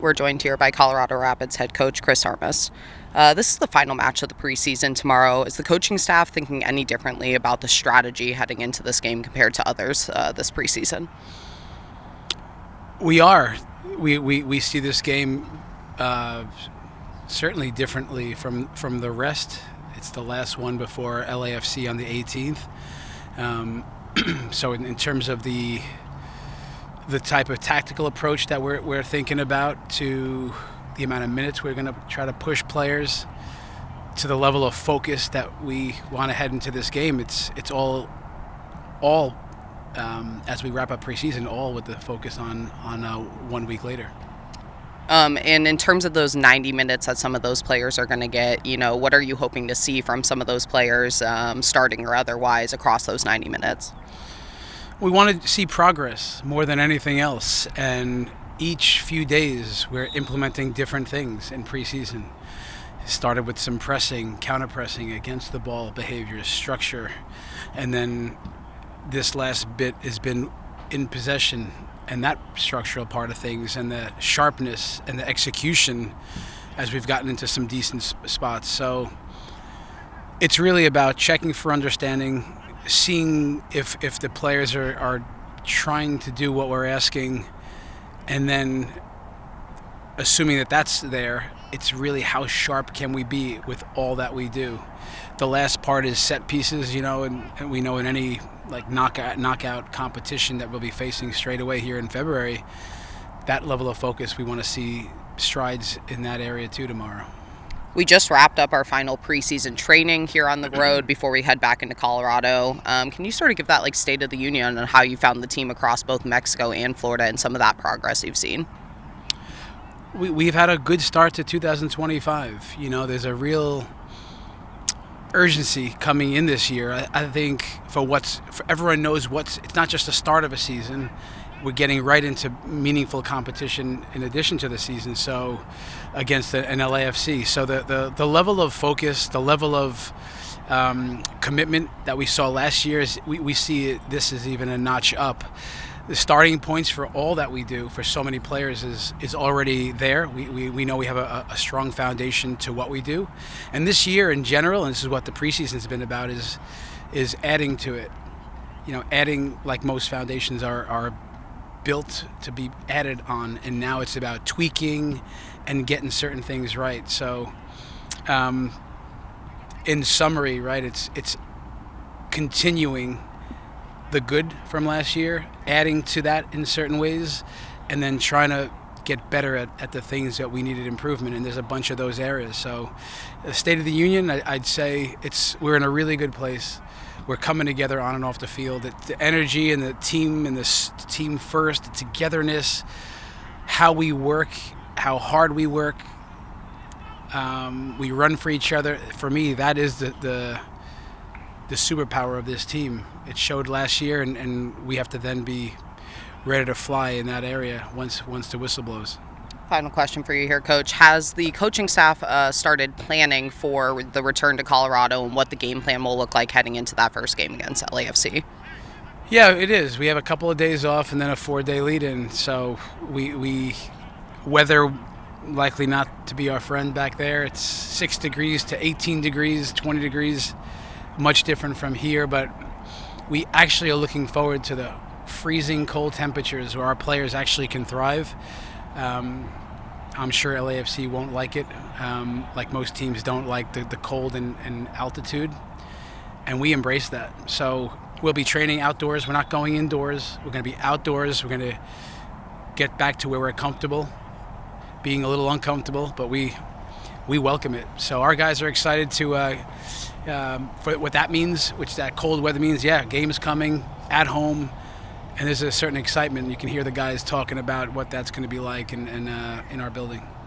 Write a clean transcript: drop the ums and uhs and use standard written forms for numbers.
We're joined here by Colorado Rapids head coach Chris Armas. This is the final match of the preseason tomorrow. Is the coaching staff thinking any differently about the strategy heading into this game compared to others this preseason? We are. We see this game certainly differently from the rest. It's the last one before LAFC on the 18th. So in terms of the type of tactical approach that we're thinking about, to the amount of minutes we're going to try to push players, to the level of focus that we want to head into this game, it's all as we wrap up preseason, all with the focus on 1 week later. And in terms of those 90 minutes that some of those players are going to get, what are you hoping to see from some of those players, starting or otherwise, across those 90 minutes? We want to see progress more than anything else, and each few days we're implementing different things in preseason. It started with some pressing, counter-pressing, against the ball behaviors, structure, and then this last bit has been in possession and that structural part of things, and the sharpness and the execution as we've gotten into some decent spots. So it's really about checking for understanding, seeing if the players are trying to do what we're asking, and then assuming that that's there, it's really how sharp can we be with all that we do. The last part is set pieces, and we know in any knockout competition that we'll be facing straight away here in February, that level of focus, we want to see strides in that area too tomorrow. We just wrapped up our final preseason training here on the road before we head back into Colorado. Can you sort of give that state of the union on how you found the team across both Mexico and Florida and some of that progress you've seen? We've had a good start to 2025. There's a real urgency coming in this year. I think for everyone knows it's not just the start of a season. We're getting right into meaningful competition in addition to the season, so against an LAFC. So the level of focus, the level of commitment that we saw last year, we see this is even a notch up. The starting points for all that we do for so many players is already there. We know we have a strong foundation to what we do. And this year in general, and this is what the preseason has been about, is adding to it. Adding, like most foundations are built to be added on, and now it's about tweaking and getting certain things right. So in summary, right, it's continuing the good from last year, adding to that in certain ways, and then trying to get better at the things that we needed improvement in. There's a bunch of those areas. So the State of the Union, I'd say we're in a really good place. We're coming together on and off the field. The energy and the team and the team first, the togetherness, how we work, how hard we work. We run for each other. For me, that is the superpower of this team. It showed last year, and we have to then be ready to fly in that area once the whistle blows. Final question for you here, Coach. Has the coaching staff started planning for the return to Colorado and what the game plan will look like heading into that first game against LAFC? Yeah, it is. We have a couple of days off and then a 4-day lead-in. So we weather likely not to be our friend back there. It's 6 degrees to 18 degrees, 20 degrees, much different from here. But we actually are looking forward to the freezing cold temperatures where our players actually can thrive. I'm sure LAFC won't like it, like most teams don't like the cold and altitude, and we embrace that. So we'll be training outdoors. We're not going indoors. We're going to be outdoors. We're going to get back to where we're comfortable, being a little uncomfortable, but we welcome it. So our guys are excited for what that means, which that cold weather means. Yeah, game's coming at home. And there's a certain excitement. You can hear the guys talking about what that's going to be like in our building.